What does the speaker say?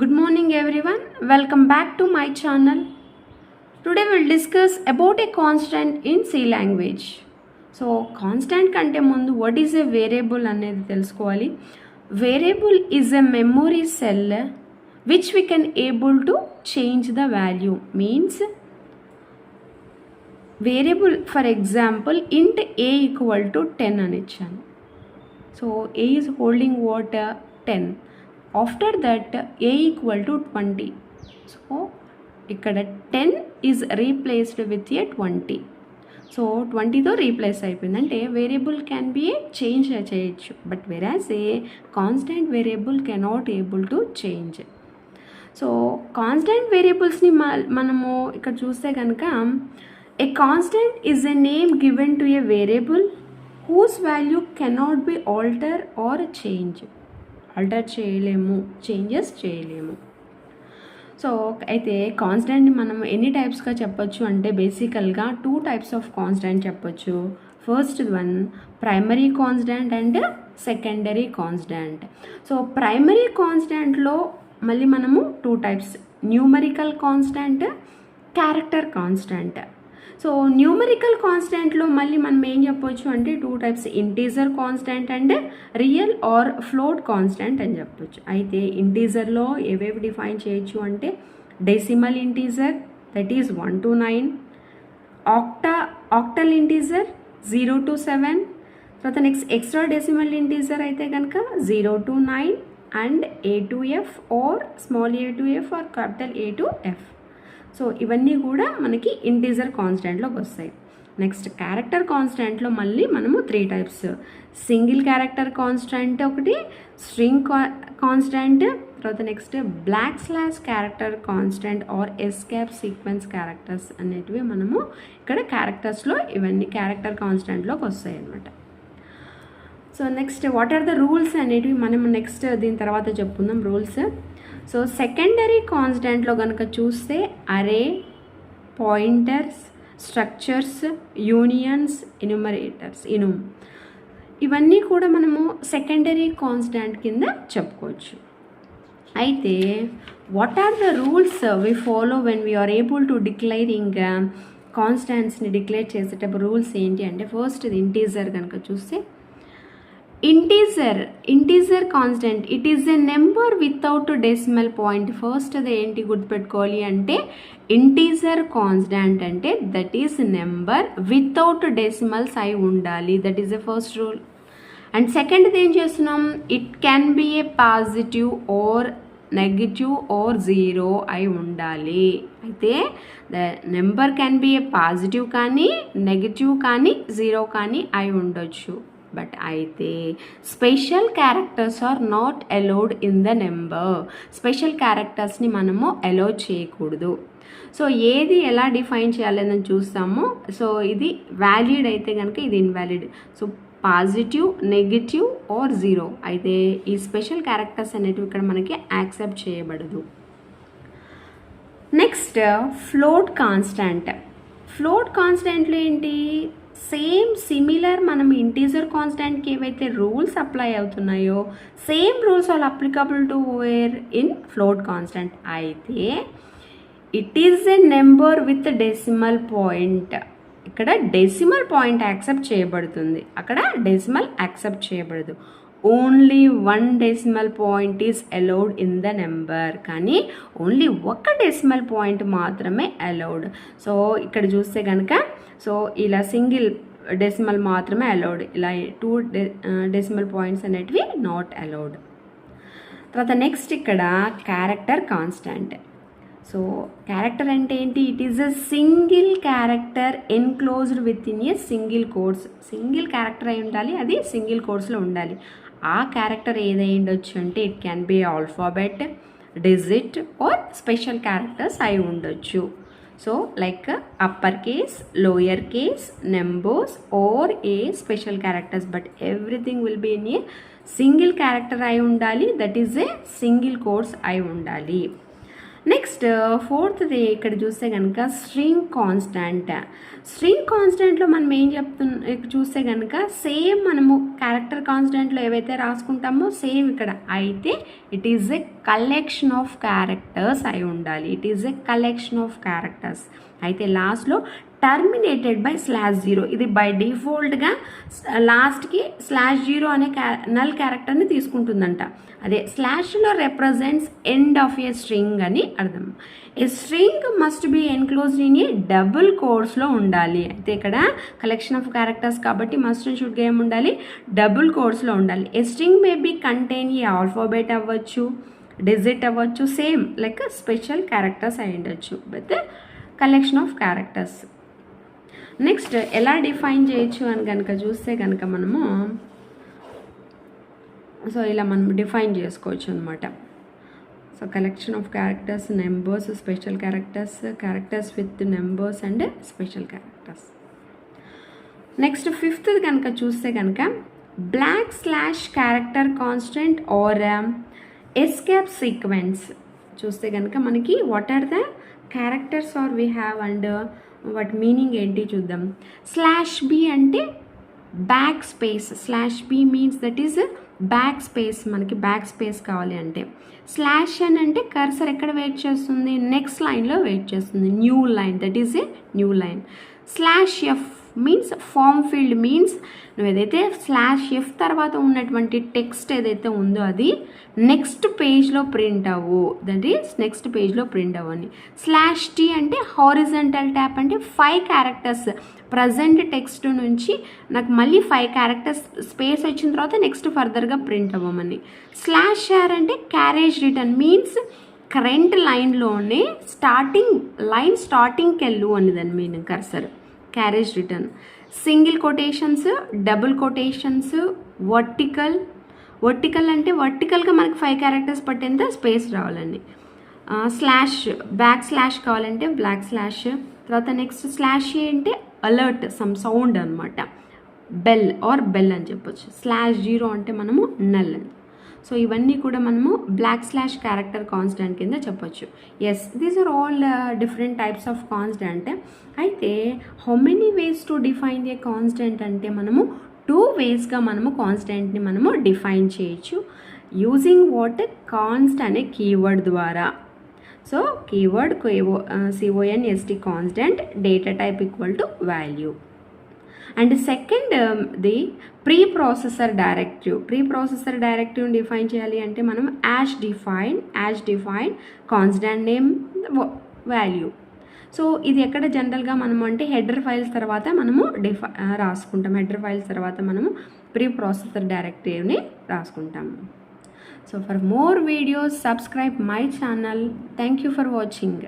Good morning everyone. Welcome back to my channel. Today we'll discuss about a constant in C language. So constant కంటే ముందు what is a variable అనేది తెలుసుకోవాలి. Variable is a memory cell which we can able to change the value. Means variable, for example, int a equal to 10 అని ఇచ్చాను. So a is holding what 10. After that a equal to 20. So ఇక్కడ 10 is replaced with a 20. So 20తో replace అయిపోయింది. అంటే variable can be a change చేయొచ్చు, but whereas a constant variable cannot able to change. So constant వేరియబుల్స్ని మనము ఇక్కడ చూస్తే కనుక a constant is a name given to a variable whose value cannot be alter or change. Alter చేయలేము, changes చేయలేము. So అయితే కాన్స్టెంట్ని మనం ఎన్ని టైప్స్గా చెప్పొచ్చు అంటే బేసికల్గా 2 types ఆఫ్ కాన్స్టెంట్ చెప్పొచ్చు. First one primary constant and secondary constant. So primary కాన్స్టెంట్లో మళ్ళీ మనము 2 types, numerical constant, character constant. So numerical కాన్స్టెంట్లో మళ్ళీ మనం ఏం చెప్పొచ్చు అంటే 2 types, integer constant and real or float constant అని చెప్పొచ్చు. అయితే ఇంటీజర్లో ఏవేవి డిఫైన్ చేయొచ్చు అంటే decimal integer, that is 1 to 9, octal integer 0 to 7, తర్వాత నెక్స్ట్ ఎక్స్ట్రా డెసిమల్ ఇంటీజర్ అయితే కనుక 0 to 9 and a to f are small a to f are capital A to F. So ఇవన్నీ కూడా మనకి ఇంటీజర్ కాన్స్టెంట్లోకి వస్తాయి. నెక్స్ట్ క్యారెక్టర్ కాన్స్టెంట్లో మళ్ళీ మనము 3 types, single character constant ఒకటి, స్ట్రింగ్ కాన్స్టెంట్, తర్వాత next back slash character constant are escape sequence characters అనేటివి మనము ఇక్కడ క్యారెక్టర్స్లో ఇవన్నీ క్యారెక్టర్ కాన్స్టెంట్లోకి వస్తాయి అన్నమాట. So next what are the rules అనేటివి మనం నెక్స్ట్ దీని తర్వాత చెప్పుకుందాం రూల్స్. సో సెకండరీ కాన్స్టెంట్లో కనుక చూస్తే అరే, పాయింటర్స్, స్ట్రక్చర్స్, యూనియన్స్, ఎన్యూమరేటర్స్, ఇవన్నీ కూడా మనము సెకండరీ కాన్స్టెంట్ కింద చెప్పుకోవచ్చు. అయితే what are the rules we follow when we are able to declaring కాన్స్టెంట్స్ని డిక్లేర్ చేసేటప్పుడు రూల్స్ ఏంటి అంటే ఫస్ట్ ఇంటీజర్ కనుక చూస్తే integer constant it is a number without decimal point. First అది ఏంటి గుర్తుపెట్టుకోవాలి అంటే ఇంటీజర్ కాన్స్టెంట్ అంటే that is number without decimals అయి ఉండాలి, that is a first rule. And సెకండ్ది ఏం చేస్తున్నాం, it can be a positive or negative are 0 అయి ఉండాలి. అయితే the number can be a positive కానీ నెగిటివ్ కానీ 0 కానీ అయి ఉండొచ్చు. బట్ అయితే special characters are not allowed in the number. Special క్యారెక్టర్స్ని మనము అలౌ చేయకూడదు. సో ఏది ఎలా డిఫైన్ చేయాలని చూస్తాము. సో ఇది వ్యాలిడ్ అయితే కనుక ఇది invalid. So positive, negative are 0 అయితే ఈ స్పెషల్ క్యారెక్టర్స్ అనేటివి ఇక్కడ మనకి యాక్సెప్ట్ చేయబడదు. Next float constant. ఫ్లోట్ కాన్స్టెంట్లో ఏంటి, సేమ్ సిమిలర్ మనం ఇంటీజర్ కాన్స్టెంట్కి ఏవైతే రూల్స్ అప్లై అవుతున్నాయో same rules all applicable to where in float constant. అయితే it is a number with decimal point. ఇక్కడ డెసిమల్ పాయింట్ యాక్సెప్ట్ చేయబడుతుంది, అక్కడ డెసిమల్ యాక్సెప్ట్ చేయబడదు. Only 1 decimal point is allowed in the number, కానీ only 1 decimal point మాత్రమే allowed. So ఇక్కడ చూస్తే కనుక సో ఇలా సింగిల్ డెసిమల్ మాత్రమే అలౌడ్, ఇలా 2 decimal points అనేటివి నాట్ అలౌడ్. తర్వాత నెక్స్ట్ ఇక్కడ క్యారెక్టర్ కాన్స్టెంట్. సో క్యారెక్టర్ అంటే ఏంటి, it is a single character enclosed with in a single codes. Single character అయి ఉండాలి, అది సింగిల్ కోడ్స్లో ఉండాలి. ఆ క్యారెక్టర్ ఏదై ఉండొచ్చు అంటే it can be alphabet, digit or special characters అయి ఉండొచ్చు. So like upper case, lower case, numbers or a special characters, but everything will be in a single character అయి ఉండాలి, that is a single codes అయి ఉండాలి. Next ఫోర్త్ది ఇక్కడ చూస్తే కనుక string constant. String కాన్స్టాంట్లో మనం ఏం చూస్తే కనుక సేమ్ మనము క్యారెక్టర్ కాన్స్టాంట్లో ఏవైతే రాసుకుంటామో సేమ్ ఇక్కడ అయితే it is a collection of characters అయి ఉండాలి. It is a collection of characters అయితే లాస్ట్లో టర్మినేటెడ్ బై /0. ఇది బై డిఫాల్ట్గా లాస్ట్కి /0 అనే నల్ క్యారెక్టర్ని తీసుకుంటుందంట. అదే స్లాష్లో represents end of a string అని అర్థం. A string must be enclosed in a double కోట్స్లో ఉండాలి. అయితే ఇక్కడ కలెక్షన్ ఆఫ్ క్యారెక్టర్స్ కాబట్టి మస్ట్ అండ్ షుడ్గా ఏమి ఉండాలి, డబుల్ కోట్స్లో ఉండాలి. A string may be contain a alphabet అవ్వచ్చు, డిజిట్ అవ్వచ్చు, సేమ్ లైక్ స్పెషల్ క్యారెక్టర్స్ అయి ఉండొచ్చు, but collection of characters. Next ఎలా డిఫైన్ చేయొచ్చు అని కనుక చూస్తే కనుక మనము సో ఇలా మనం డిఫైన్ చేసుకోవచ్చు అనమాట. So collection of characters, numbers, special characters, characters with numbers and special characters. Next fifth కనుక చూస్తే కనుక / character constant are escape sequence చూస్తే కనుక మనకి what are the characters are we have and వాటి మీనింగ్ ఏంటి చూద్దాం. /b అంటే back space. /b means that is back space. మనకి బ్యాక్ స్పేస్ కావాలి అంటే. /n అంటే కర్సర్ ఎక్కడ వెయిట్ చేస్తుంది, నెక్స్ట్ లైన్లో వెయిట్ చేస్తుంది, new line, that is a new line. /f means form field means నువ్వు ఏదైతే /f తర్వాత ఉన్నటువంటి టెక్స్ట్ ఏదైతే ఉందో అది నెక్స్ట్ పేజ్లో ప్రింట్ అవ్వు, దట్ ఈస్ నెక్స్ట్ పేజ్లో ప్రింట్ అవ్వని. /t అంటే హారిజంటల్ ట్యాప్ అంటే 5 క్యారెక్టర్స్ ప్రజెంట్ టెక్స్ట్ నుంచి నాకు మళ్ళీ 5 క్యారెక్టర్స్ స్పేస్ వచ్చిన తర్వాత నెక్స్ట్ ఫర్దర్గా ప్రింట్ అవ్వమని. /r అంటే క్యారేజ్ రిటర్న్ మీన్స్ కరెంట్ లైన్లోనే స్టార్టింగ్కి వెళ్ళు అని దాని meaning cursor. Carriage return. Single quotations, double quotations, vertical అంటే వర్టికల్గా మనకి 5 క్యారెక్టర్స్ పట్టేంత స్పేస్ రావాలండి. /బ్యాక్/ కావాలంటే /. తర్వాత నెక్స్ట్ /a అంటే అలర్ట్, సమ్ సౌండ్ అనమాట, బెల్ అని చెప్పొచ్చు. /0 అంటే మనము నల్ అని. సో ఇవన్నీ కూడా మనము / క్యారెక్టర్ కాన్స్టాంట్ కింద చెప్పొచ్చు. Yes, these are all different types of constant. అయితే how many ways to define a constant అంటే మనము 2 వేస్గా మనము కాన్స్టాంట్ని మనము డిఫైన్ చేయొచ్చు యూజింగ్ వాట్ కాన్స్ట్ అనే కీవర్డ్ ద్వారా. So keyword CONST constant, data type equal to value. And second the preprocessor directive define చేయాలి అంటే మనం as define constant name value. So ఇది ఎక్కడ జనరల్గా మనము అంటే హెడర్ ఫైల్స్ తర్వాత మనము రాసుకుంటాం. హెడర్ ఫైల్స్ తర్వాత మనము ప్రీ ప్రాసెసర్ డైరెక్టివ్ని రాసుకుంటాము. So for more videos subscribe my channel. Thank you for watching.